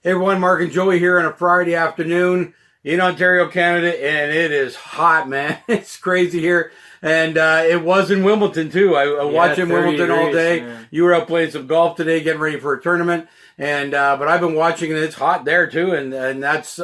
Hey everyone, Mark and Joey here on a Friday afternoon in Ontario, Canada, and it is hot, man. It's crazy here. And it was in Wimbledon, too. I watched in Wimbledon all day. Man. You were out playing some golf today, getting ready for a tournament. And but I've been watching, and it's hot there, too. And that's,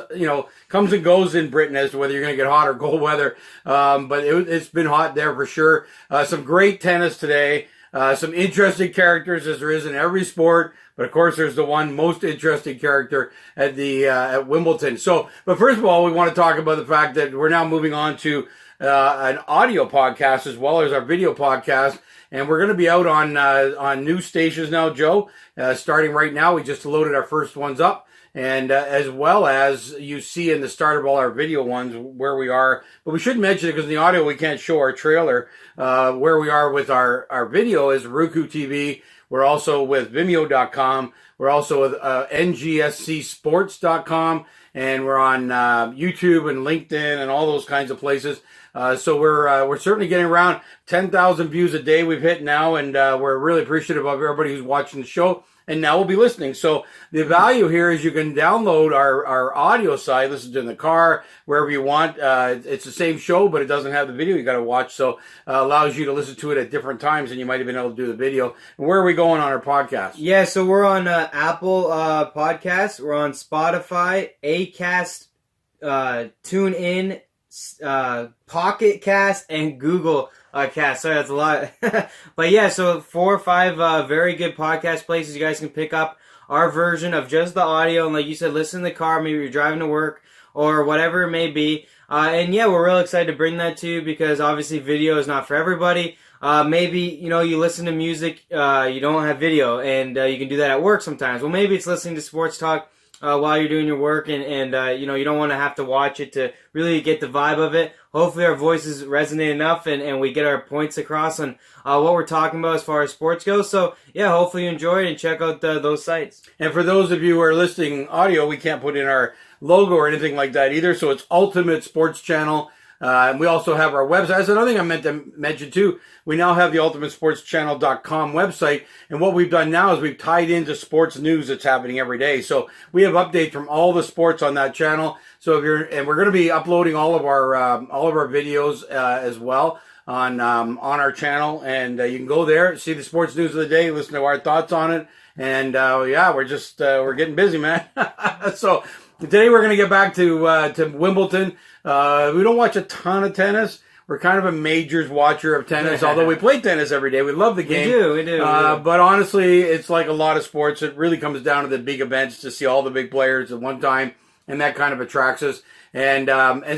comes and goes in Britain as to whether you're going to get hot or cold weather. But it's been hot there for sure. Some great tennis today. Some interesting characters, as there is in every sport. But of course, there's the one most interesting character at at Wimbledon. So, but first of all, we want to talk about the fact that we're now moving on to an audio podcast as well as our video podcast, and we're going to be out on new stations now, Joe. Starting right now, we just loaded our first ones up, and as well as you see in the start of all our video ones where we are. But we should mention it because in the audio we can't show our trailer. Where we are with our video is Roku TV. We're also with Vimeo.com. We're also with NGSCsports.com. And we're on YouTube and LinkedIn and all those kinds of places. So we're certainly getting around 10,000 views a day we've hit now. And we're really appreciative of everybody who's watching the show and now will be listening. So the value here is you can download our audio site, listen to it in the car, wherever you want. It's the same show, but it doesn't have the video you got to watch. So allows you to listen to it at different times, and you might have been able to do the video. And where are we going on our podcast? Yeah, so we're on Apple Podcasts. We're on Spotify, Acast, TuneIn, Pocket Cast, and Google Cast. Sorry, that's a lot. But yeah, so 4 or 5 very good podcast places you guys can pick up our version of just the audio. And like you said, listen in the car, maybe you're driving to work or whatever it may be. And yeah, we're real excited to bring that to you because obviously video is not for everybody. Maybe, you listen to music, you don't have video, and you can do that at work sometimes. Well, maybe it's listening to sports talk while you're doing your work, and you don't want to have to watch it to really get the vibe of it. Hopefully our voices resonate enough and we get our points across on what we're talking about as far as sports goes. So yeah, hopefully you enjoy it and check out those sites. And for those of you who are listening audio, we can't put in our logo or anything like that either. So it's Ultimate Sports Channel. And we also have our website. That's another thing I meant to mention too. We now have the ultimatesportschannel.com website. And what we've done now is we've tied into sports news that's happening every day. So we have updates from all the sports on that channel. So and we're going to be uploading all of our videos as well on our channel. And you can go there, see the sports news of the day, listen to our thoughts on it. And yeah, we're getting busy, man. So today we're going to get back to Wimbledon. We don't watch a ton of tennis. We're kind of a majors watcher of tennis, although we play tennis every day. We love the game. We do. But honestly, it's like a lot of sports. It really comes down to the big events to see all the big players at one time, and that kind of attracts us. And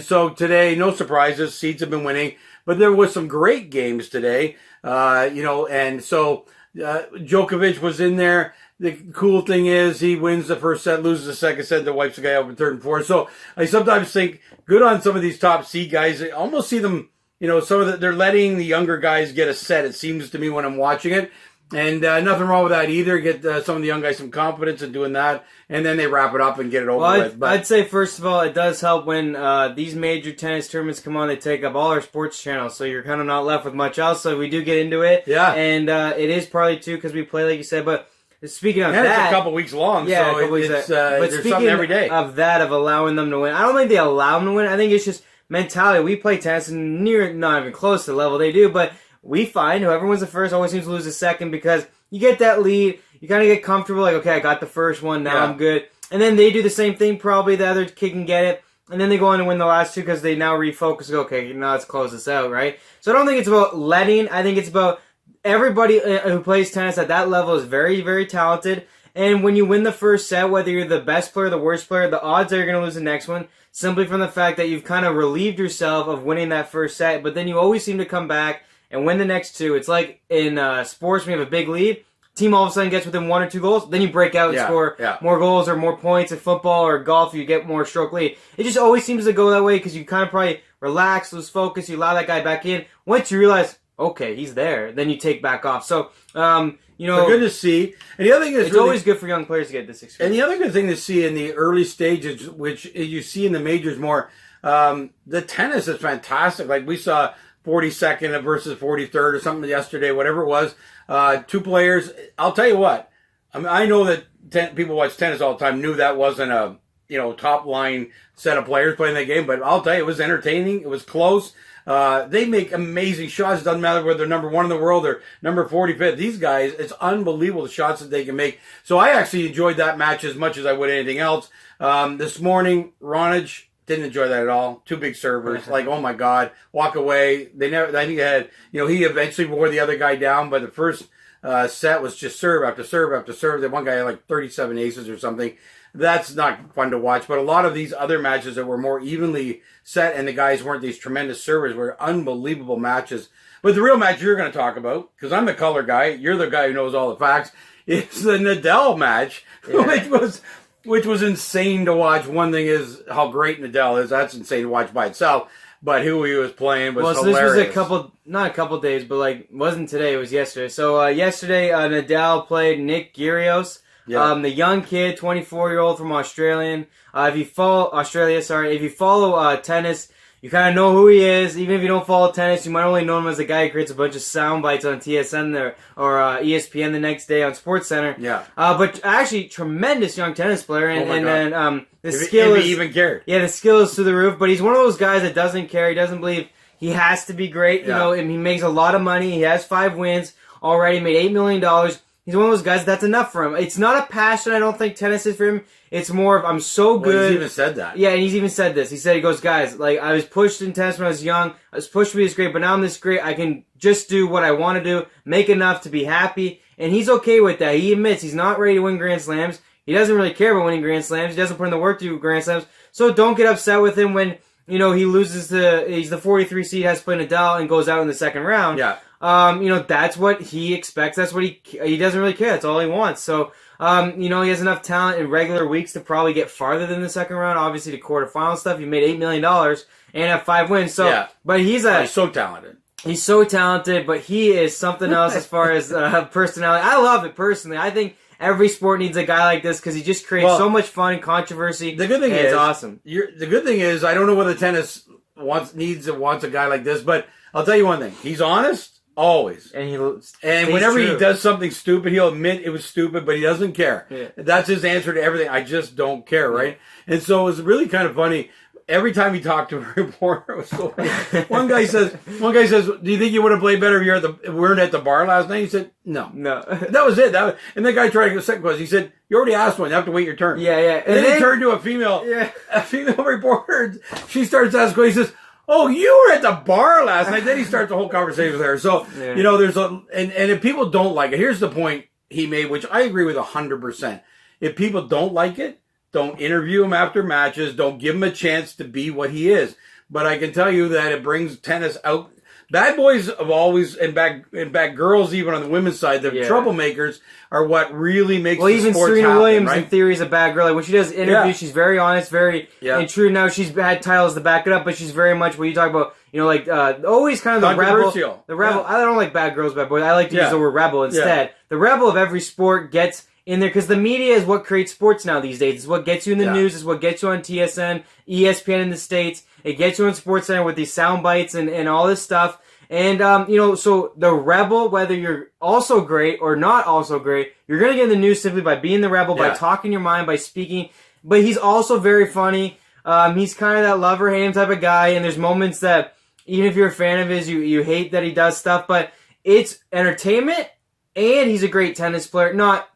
so today, no surprises. Seeds have been winning, but there was some great games today. And so Djokovic was in there. The cool thing is he wins the first set, loses the second set, then wipes the guy out in third and fourth. So I sometimes think good on some of these top seed guys. I almost see them, they're letting the younger guys get a set, it seems to me, when I'm watching it. And nothing wrong with that either. Get some of the young guys some confidence in doing that. And then they wrap it up and get it over with. But I'd say, first of all, it does help when these major tennis tournaments come on. They take up all our sports channels. So you're kind of not left with much else. So we do get into it. Yeah. And it is partly, too, because we play, like you said. But speaking of that, it's a couple weeks long. Yeah, so but there's something every day. Of allowing them to win, I don't think they allow them to win. I think it's just mentality. We play tennis and not even close to the level they do, but we find whoever wins the first always seems to lose the second because you get that lead, you kind of get comfortable, like, okay, I got the first one, now I'm good. And then they do the same thing, probably the other kid can get it, and then they go on and win the last two because they now refocus and go, okay, now let's close this out, right? So I don't think it's about letting, I think it's about everybody who plays tennis at that level is very, very talented. And when you win the first set, whether you're the best player or the worst player, the odds are you're going to lose the next one simply from the fact that you've kind of relieved yourself of winning that first set, but then you always seem to come back and win the next two. It's like in sports when you have a big lead, team all of a sudden gets within 1 or 2 goals, then you break out and score more goals or more points. In football or golf, you get more stroke lead. It just always seems to go that way because you kind of probably relax, lose focus, you allow that guy back in. Once you realize, okay, he's there, then you take back off. So, good to see. And the other thing is it's always good for young players to get this experience. And the other good thing to see in the early stages, which you see in the majors more, the tennis is fantastic. Like we saw 42nd versus 43rd or something yesterday, whatever it was. 2 players. I'll tell you what. I mean, I know that people watch tennis all the time knew that wasn't a top line set of players playing that game. But I'll tell you, it was entertaining. It was close. They make amazing shots. It doesn't matter whether they're number 1 in the world or number 45th. These guys, it's unbelievable the shots that they can make. So I actually enjoyed that match as much as I would anything else. This morning, Ronich didn't enjoy that at all. 2 big servers. Like, oh my God, walk away. They never, I think he eventually wore the other guy down, but the first set was just serve after serve after serve. The one guy had like 37 aces or something. That's not fun to watch. But a lot of these other matches that were more evenly set and the guys weren't these tremendous servers were unbelievable matches. But the real match you're going to talk about, because I'm the color guy, you're the guy who knows all the facts, is the Nadal match, which was insane to watch. One thing is how great Nadal is. That's insane to watch by itself. But who he was playing was hilarious. So this was not a couple days, but like, wasn't today, it was yesterday. So yesterday, Nadal played Nick Kyrgios. Yeah. The young kid, 24-year-old from Australia. If you follow tennis, you kind of know who he is. Even if you don't follow tennis, you might only know him as the guy who creates a bunch of sound bites on TSN there, or ESPN the next day on SportsCenter. Yeah. But actually, tremendous young tennis player, the skill is, he even cared. Yeah, the skill is through the roof. But he's one of those guys that doesn't care. He doesn't believe he has to be great. Yeah. And he makes a lot of money. He has 5 wins already. Made $8 million. He's one of those guys that's enough for him. It's not a passion, I don't think tennis is for him. It's more of, I'm so good. Well, he's even said that. Yeah, and he's even said this. He goes, guys, like, I was pushed in tennis when I was young. I was pushed to be this great, but now I'm this great. I can just do what I want to do, make enough to be happy. And he's okay with that. He admits he's not ready to win Grand Slams. He doesn't really care about winning Grand Slams. He doesn't put in the work to do Grand Slams. So don't get upset with him when, he loses he's the 43 seed, has to play Nadal, and goes out in the second round. Yeah. That's what he expects. That's what he doesn't really care. That's all he wants. So, he has enough talent in regular weeks to probably get farther than the second round. Obviously, the quarterfinal stuff, he made $8 million and have 5 wins. So, yeah. But he's so talented. He's so talented, but he is something else as far as personality. I love it personally. I think every sport needs a guy like this because he just creates so much fun and controversy. The good thing is, it's awesome. The good thing is, I don't know whether tennis wants a guy like this, but I'll tell you one thing: he's honest. Always. And whenever he does something stupid, he'll admit it was stupid, but he doesn't care. Yeah. That's his answer to everything. I just don't care, right? Yeah. And so it was really kind of funny. Every time he talked to a reporter, it was so funny. One guy says, do you think you would have played better if you weren't at the bar last night? He said, no. That was it. And the guy tried to go second question. He said, you already asked one. You have to wait your turn. Yeah. And then he turned to a female reporter. She starts asking questions. He says, oh, you were at the bar last night. Then he starts the whole conversation with her. So, there's and if people don't like it, here's the point he made, which I agree with 100%. If people don't like it, don't interview him after matches. Don't give him a chance to be what he is. But I can tell you that it brings tennis out. Bad boys have always, and bad girls, even on the women's side, the troublemakers are what really makes the even sports Serena happen, Williams right? in theory is a bad girl. Like when she does interviews, she's very honest, and true. Now she's had titles to back it up, but she's very much what you talk about. Always kind of the rebel. The rebel. I don't like bad girls, bad boys. I like to use the word rebel instead. The rebel of every sport gets in there because the media is what creates sports now these days. It's what gets you in the news. It's what gets you on TSN, ESPN in the States. It gets you on SportsCenter with these sound bites and all this stuff. And, so the rebel, whether you're also great or not also great, you're going to get in the news simply by being the rebel, by talking your mind, by speaking. But he's also very funny. He's kind of that love or hate him type of guy. And there's moments that, even if you're a fan of his, you hate that he does stuff. But it's entertainment. And he's a great tennis player. Not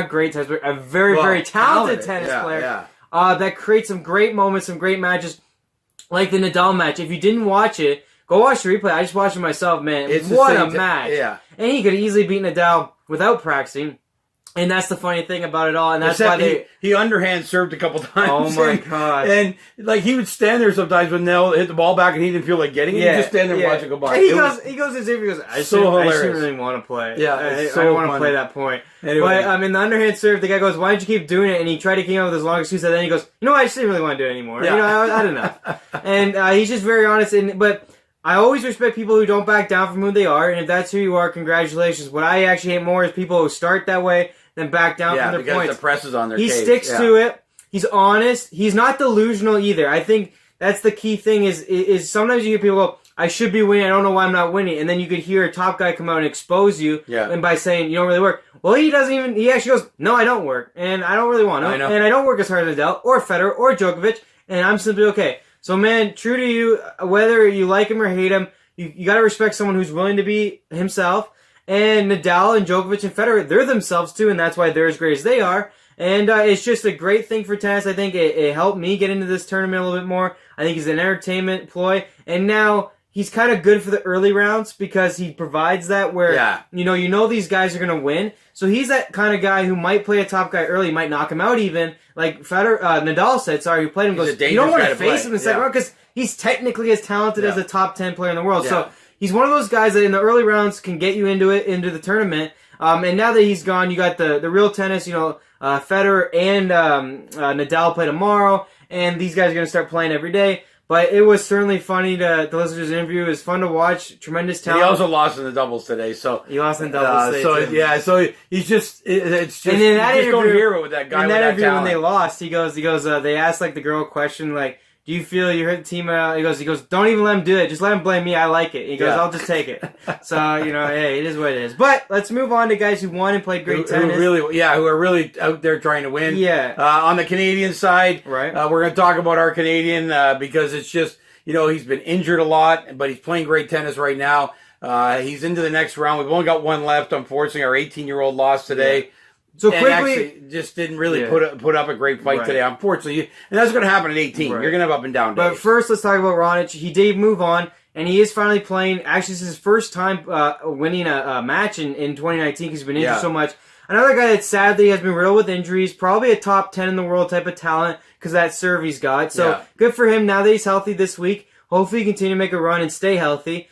great tennis player. A very, very talented tennis player. That creates some great moments, some great matches. Like the Nadal match. If you didn't watch it, go watch the replay. I just watched it myself, man. What a match. Yeah. And he could easily beat Nadal without practicing. And that's the funny thing about it all. And that's why he underhand served a couple times. Oh my God. And like he would stand there sometimes when Nell hit the ball back and he didn't feel like getting it. He'd just stand there and watch it go by. And he goes as if he goes, I shouldn't really want to play. Yeah. I don't want to play that point. Anyway. But in the underhand serve, the guy goes, why don't you keep doing it? And he tried to keep up with his long excuse. And then he goes, I just didn't really want to do it anymore. Yeah. I had enough. And he's just very honest. But I always respect people who don't back down from who they are, and if that's who you are, congratulations. What I actually hate more is people who start that way, then back down from their points. Yeah, because the press is on their case. He sticks to it. He's honest. He's not delusional either. I think that's the key thing is sometimes you hear people go, I should be winning, I don't know why I'm not winning, and then you could hear a top guy come out and expose you and by saying you don't really work. Well, he doesn't even, he actually goes, no, I don't work. And I don't really want to. I know. And I don't work as hard as Nadal or Federer or Djokovic. And I'm simply okay. So, man, true to you, whether you like him or hate him, you got to respect someone who's willing to be himself. And Nadal and Djokovic and Federer, they're themselves too, and that's why they're as great as they are. And it's just a great thing for tennis. I think it helped me get into this tournament a little bit more. I think he's an entertainment ploy. And now he's kind of good for the early rounds because he provides that where, you know these guys are going to win. So he's that kind of guy who might play a top guy early, might knock him out even. Like Nadal said, who played him, goes, you don't want to face him in the second round because he's technically as talented as a top 10 player in the world. So he's one of those guys that in the early rounds can get you into the tournament. And now that he's gone, you got the real tennis, Federer and Nadal play tomorrow, and these guys are going to start playing every day. But it was certainly funny to listen to his interview. It was fun to watch. Tremendous talent. And he also lost in the doubles today, so he lost in doubles today. So he's just it's just and in that interview, don't hear it with that guy. In that interview talent. when they lost, he goes. They asked like the girl a question like, do you feel you hurt the team out? He goes, don't even let him do it. Just let him blame me. I like it. He goes, I'll just take it. So, hey, it is what it is. But let's move on to guys who won and played great tennis. Who are really out there trying to win. Yeah. On the Canadian side, right. We're going to talk about our Canadian because it's just, he's been injured a lot, but he's playing great tennis right now. He's into the next round. We've only got one left, unfortunately. Our 18-year-old lost today. Yeah. So and quickly, actually just didn't really put up a great fight today, unfortunately. And that's going to happen at 18. You're going to have up and down days. But first, let's talk about Raonic. He did move on, and he is finally playing. Actually, this is his first time winning a match in 2019 because he's been injured so much. Another guy that sadly has been riddled with injuries, probably a top 10 in the world type of talent because that serve he's got. So good for him now that he's healthy this week. Hopefully he can continue to make a run and stay healthy.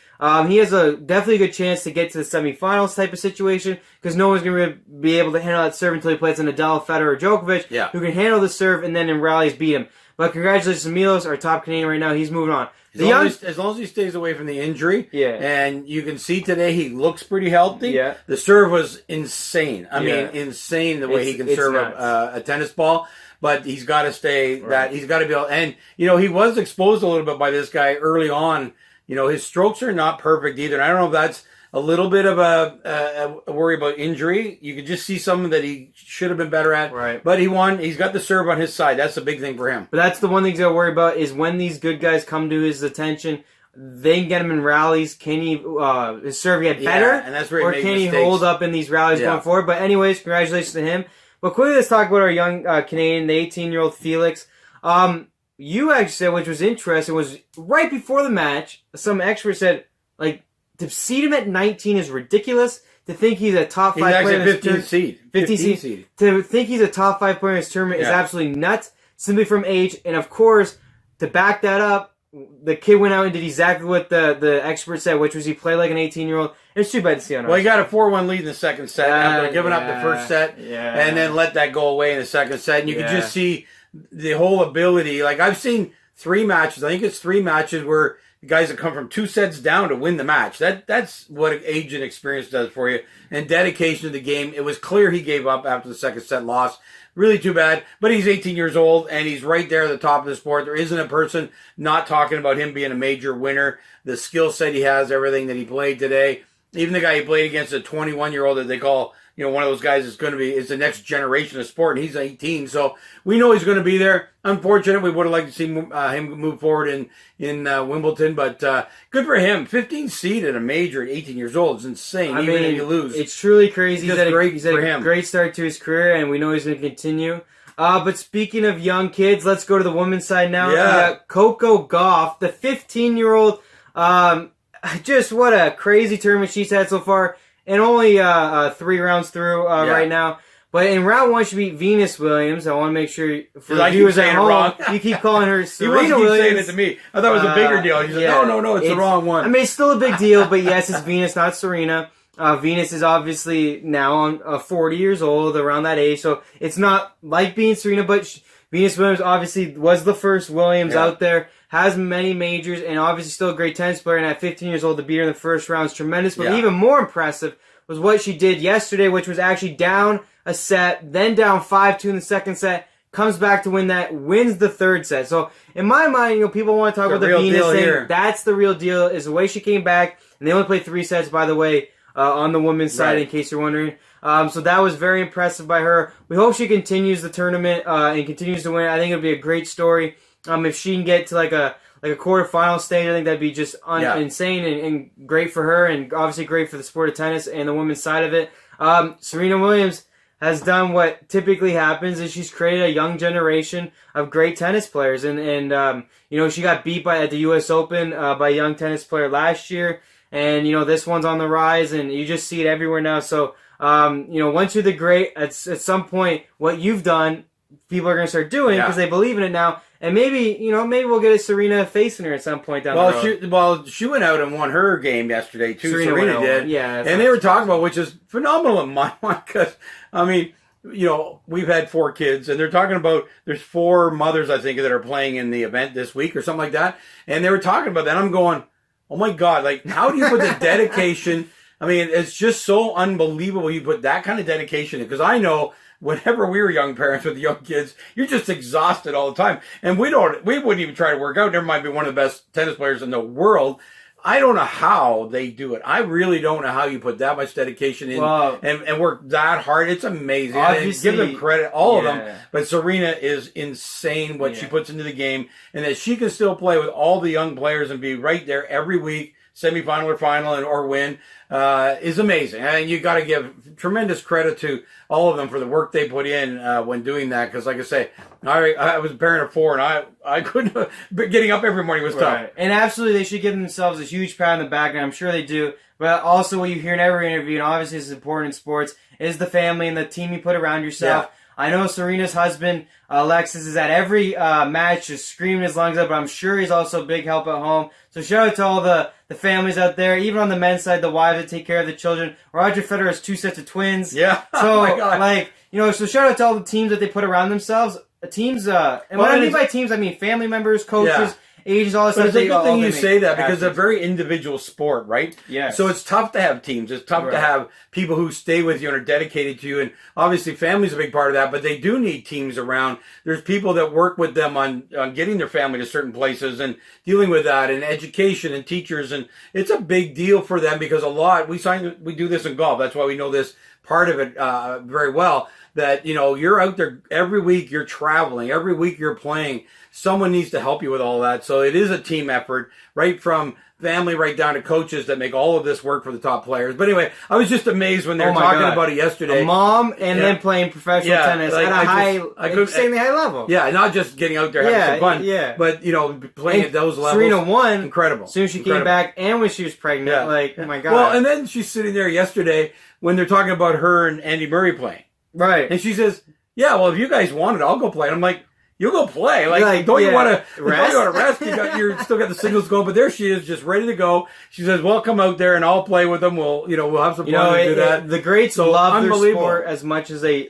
He has a definitely good chance to get to the semifinals type of situation because no one's going to be able to handle that serve until he plays a Nadal, Federer, or Djokovic who can handle the serve and then in rallies beat him. But congratulations to Milos, our top Canadian right now. He's moving on. As long as he stays away from the injury, and you can see today he looks pretty healthy. Yeah. The serve was insane. I mean, insane the way he can serve a tennis ball. But he's got to stay that. He's got to be able. And he was exposed a little bit by this guy early on. His strokes are not perfect either. And I don't know if that's a little bit of a worry about injury. You could just see something that he should have been better at. Right. But he won. He's got the serve on his side. That's the big thing for him. But that's the one thing he's got to worry about is when these good guys come to his attention, they can get him in rallies. Can he his serve get better? And that's where or can he hold up in these rallies going forward? But anyways, congratulations to him. But quickly, let's talk about our young Canadian, the 18-year-old Felix. You actually said, which was interesting, was right before the match, some expert said, to seed him at 19 is ridiculous. To think he's a top 5 player in his tournament. 15 seed. To think he's a top 5 player in his tournament is absolutely nuts, simply from age. And of course, to back that up, the kid went out and did exactly what the expert said, which was he played like an 18-year-old. It's too bad to see on. Well, he got a 4-1 lead in the second set after giving up the first set, and then let that go away in the second set. And you could just see the whole ability. Like, I've seen 3 matches. I think it's 3 matches where the guys have come from 2 sets down to win the match. That's what age and experience does for you. And dedication to the game. It was clear he gave up after the second set loss. Really too bad. But he's 18 years old, and he's right there at the top of the sport. There isn't a person not talking about him being a major winner. The skill set he has, everything that he played today. Even the guy he played against, a 21-year-old that they call, one of those guys is the next generation of sport, and he's 18. So we know he's going to be there. Unfortunate, we would have liked to see him move forward in Wimbledon, but good for him. 15 seed at a major at 18 years old is insane, even if you lose. It's truly crazy. He's had a great start to his career, and we know he's going to continue. But speaking of young kids, let's go to the women's side now. Yeah. Coco Gauff, the 15-year-old, just what a crazy tournament she's had so far. And only 3 rounds through right now. But in round 1, she beat Venus Williams. I want to make sure for the viewers at home, you keep calling her Serena Williams. Saying it to me. I thought it was a bigger deal. She said, no, it's the wrong one. I mean, it's still a big deal, but yes, it's Venus, not Serena. Venus is obviously now 40 years old, around that age. So it's not like being Serena, but Venus Williams obviously was the first Williams out there. Has many majors, and obviously still a great tennis player, and at 15 years old to beat her in the first round is tremendous. But even more impressive was what she did yesterday, which was actually down a set, then down 5-2 in the second set, comes back to win that, wins the third set. So in my mind, people want to talk about the Venus thing. That's the real deal, is the way she came back, and they only played 3 sets, by the way. on the women's side, in case you're wondering. So that was very impressive by her. We hope she continues the tournament and continues to win. I think it would be a great story if she can get to like a quarterfinal stage. I think that'd be just insane and great for her, and obviously great for the sport of tennis and the women's side of it. Serena Williams has done what typically happens, is she's created a young generation of great tennis players, and she got beat at the U.S. Open by a young tennis player last year, and this one's on the rise, and you just see it everywhere now. So once you're the great, at some point, what you've done, people are going to start doing because they believe in it now. And maybe we'll get a Serena facing her at some point down the road. She went out and won her game yesterday too. Serena did, yeah. And they were talking about, which is phenomenal in my mind, because we've had 4 kids, and they're talking about there's 4 mothers I think that are playing in the event this week or something like that, and they were talking about that. I'm going, oh my God, like how do you put the dedication? I mean, it's just so unbelievable you put that kind of dedication in, because I know. Whenever we were young parents with young kids, you're just exhausted all the time. And we wouldn't even try to work out. Never mind be one of the best tennis players in the world. I don't know how they do it. I really don't know how you put that much dedication in and work that hard. It's amazing. Obviously, give them credit, all of them. But Serena is insane what she puts into the game, and that she can still play with all the young players and be right there every week, semifinal or final, or win, is amazing. And you got to give tremendous credit to all of them for the work they put in when doing that. Because, like I say, I was a parent of 4, and I couldn't. But getting up every morning was tough. And absolutely, they should give themselves a huge pat on the back, and I'm sure they do. But also, what you hear in every interview, and obviously this is important in sports, is the family and the team you put around yourself. Yeah. I know Serena's husband, Alexis, is at every match just screaming his lungs out, but I'm sure he's also a big help at home. So shout out to all the families out there, even on the men's side, the wives that take care of the children. Roger Federer has 2 sets of twins. Yeah. So, oh my God. So shout out to all the teams that they put around themselves. Teams, and when I mean by teams, I mean family members, coaches, ages, all that stuff. But it's a good thing you say that, because it's a very individual sport, right? Yeah. So it's tough to have teams. It's tough to have people who stay with you and are dedicated to you. And obviously family's a big part of that, but they do need teams around. There's people that work with them on getting their family to certain places and dealing with that, and education and teachers. And it's a big deal for them, because we do this in golf. That's why we know this part of it very well. That, you're out there every week, you're traveling, every week you're playing. Someone needs to help you with all that. So it is a team effort, right from family right down to coaches that make all of this work for the top players. But anyway, I was just amazed when they were talking about it yesterday. A mom and then playing professional tennis at a extremely high level. Yeah, not just getting out there having some fun, but playing at those levels. Serena won. Incredible. As soon as she came back and when she was pregnant. Oh my God. Well, and then she's sitting there yesterday when they're talking about her and Andy Murray playing. Right. And she says, yeah, well, if you guys want it, I'll go play. And I'm like, you'll go play. Don't you want to rest? You still got the singles going, but there she is, just ready to go. She says, well, come out there and I'll play with them. We'll have some fun and do that. The greats love their sport as much as they,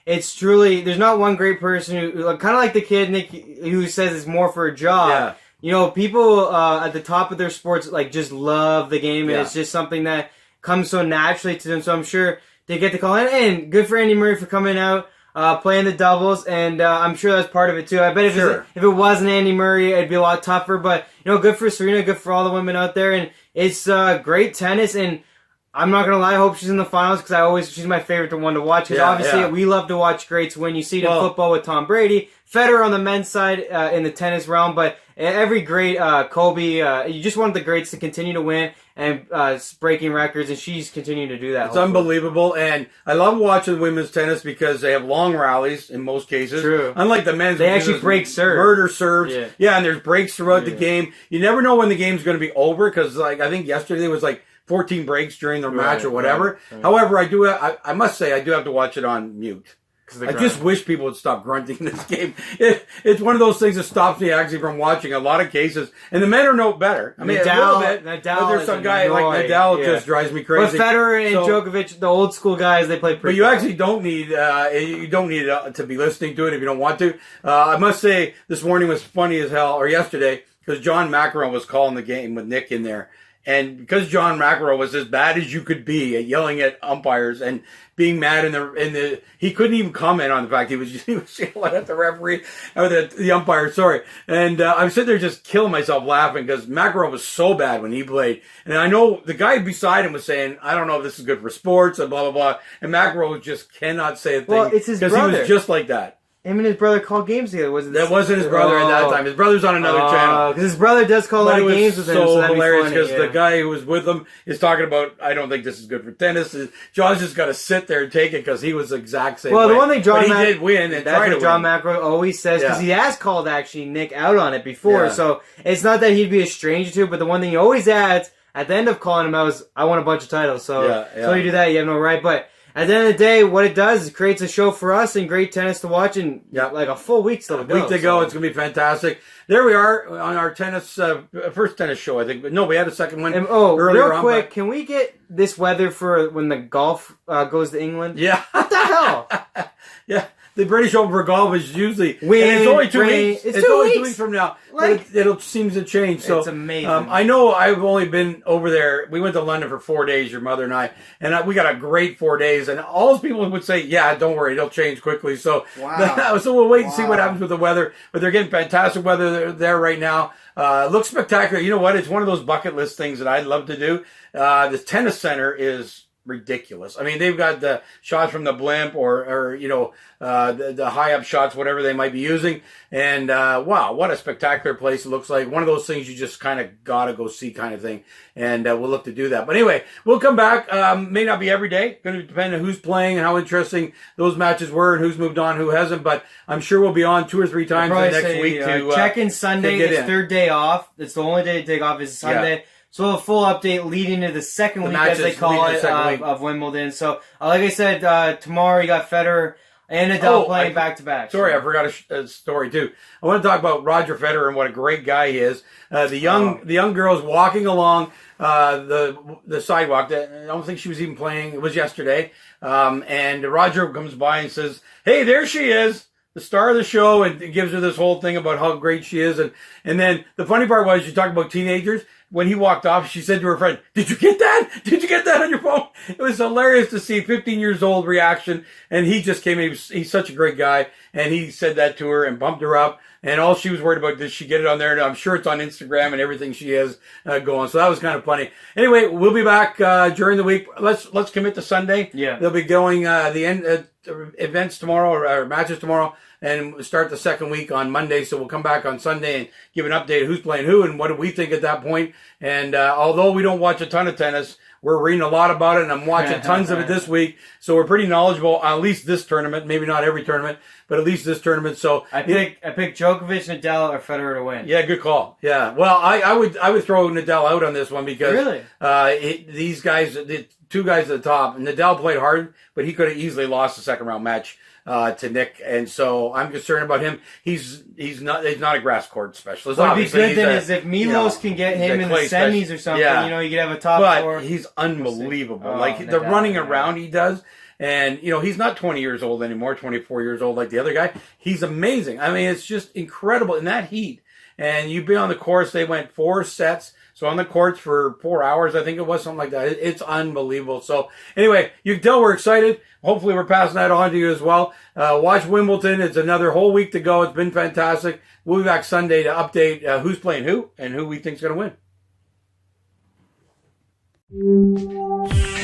it's truly, there's not one great person who, kind of like the kid, Nick, who says it's more for a job. Yeah. People at the top of their sports, just love the game, and it's just something that comes so naturally to them. So I'm sure they get the call in, and good for Andy Murray for coming out, playing the doubles, and I'm sure that's part of it too. I bet if it wasn't Andy Murray, it'd be a lot tougher. But good for Serena, good for all the women out there, and it's great tennis. And I'm not gonna lie, I hope she's in the finals, because she's my favorite one to watch. Because obviously we love to watch greats win. You see it in football with Tom Brady, Federer on the men's side in the tennis realm, but every great, Kobe, you just want the greats to continue to win and breaking records, and she's continuing to do that. It's unbelievable, and I love watching women's tennis because they have long rallies in most cases. True. Unlike the men's, they actually break serve, murder serves. Yeah, and there's breaks throughout the game. You never know when the game's going to be over, because I think yesterday there was 14 breaks during the match or whatever. Right. However, I must say I do have to watch it on mute. I just wish people would stop grunting in this game. It's one of those things that stops me actually from watching a lot of cases. And the men are no better. I mean, Nadal, a little bit. But there's some guy like Nadal just drives me crazy. But Federer and Djokovic, the old school guys, they play pretty But you actually don't need to be listening to it if you don't want to. I must say this morning was funny as hell, or yesterday, because John McEnroe was calling the game with Nick in there. And because John McEnroe was as bad as you could be at yelling at umpires and being mad he couldn't even comment on the fact he was yelling at the referee or the umpire. Sorry, and I'm sitting there just killing myself laughing because McEnroe was so bad when he played, and I know the guy beside him was saying, "I don't know if this is good for sports," and blah blah blah. And McEnroe just cannot say a thing. Well, it's his brother. He was just like that. Him and his brother called games together. That wasn't his brother at that time. His brother's on another channel. Because his brother does call a lot of games with him. So that'd hilarious be funny, because the guy who was with him is talking about, I don't think this is good for tennis. John's just got to sit there and take it because he was the exact same way. Well, the one thing he did win and that's tried what to John win. McEnroe always says, because he has called actually Nick out on it before. Yeah. So it's not that he'd be a stranger to it, but the one thing he always adds at the end of calling him out is, I won a bunch of titles. So so you do that, you have no right. But at the end of the day, what it does is it creates a show for us and great tennis to watch, and like a full week still to go. It's going to be fantastic. There we are on our tennis, first tennis show, I think. But no, we had a second one earlier real quick, can we get this weather for when the golf goes to England? Yeah. What the hell? Yeah. The British Open for golf is usually wind, and it's only 2 rain. weeks. It's only 2 weeks. weeks from now. Like, but it seems to change. So it's amazing. I know I've only been over there. We went to London for 4 days, your mother and I, and we got a great 4 days. And all those people would say, "Yeah, don't worry, it'll change quickly." So so we'll wait and see what happens with the weather. But they're getting fantastic weather there right now. Looks spectacular. You know what? It's one of those bucket list things that I'd love to do. The tennis center is ridiculous. I mean, they've got the shots from the blimp or the high up shots, whatever they might be using. And wow, what a spectacular place it looks like. One of those things you just kind of gotta go see kind of thing. And we'll look to do that. But anyway, we'll come back. May not be every day. Going to depend on who's playing and how interesting those matches were and who's moved on, who hasn't. But I'm sure we'll be on 2 or 3 times the next week to check in Sunday. It's third day off. It's the only day to take off is Sunday. Yeah. So a full update leading to the second week, as they call it, of Wimbledon. So, like I said, tomorrow you got Federer and Nadal playing back-to-back. Sorry, I forgot a story, too. I want to talk about Roger Federer and what a great guy he is. The young girl's walking along the sidewalk. I don't think she was even playing. It was yesterday. And Roger comes by and says, "Hey, there she is, the star of the show," and gives her this whole thing about how great she is. And then the funny part was, you talk about teenagers. When he walked off, she said to her friend, "Did you get that? Did you get that on your phone?" It was hilarious to see 15 years old reaction. And he just came, he's such a great guy. And he said that to her and bumped her up. And all she was worried about, did she get it on there? And I'm sure it's on Instagram and everything she has going. So that was kind of funny. Anyway, we'll be back during the week. Let's commit to Sunday. Yeah. They'll be going the end events tomorrow or matches tomorrow. And we'll start the second week on Monday. So we'll come back on Sunday and give an update of who's playing who and what do we think at that point. And although we don't watch a ton of tennis, we're reading a lot about it, and I'm watching tons of it this week. So we're pretty knowledgeable on at least this tournament. Maybe not every tournament, but at least this tournament. So I pick Djokovic, Nadal, or Federer to win. Yeah, good call. Yeah, well, I would throw Nadal out on this one because these guys, the 2 guys at the top, Nadal played hard, but he could have easily lost the second round match to Nick, and so I'm concerned about him. He's not a grass court specialist. What would be good then is if Milos can get him in the semis or something. Yeah. You could have a top 4. But he's unbelievable. The running around he does. And, he's not 20 years old anymore, 24 years old like the other guy. He's amazing. I mean, it's just incredible in that heat. And you've been on the course, they went 4 sets. So on the courts for 4 hours, I think it was, something like that. It's unbelievable. So anyway, you can tell we're excited. Hopefully we're passing that on to you as well. Watch Wimbledon. It's another whole week to go. It's been fantastic. We'll be back Sunday to update who's playing who and who we think's going to win.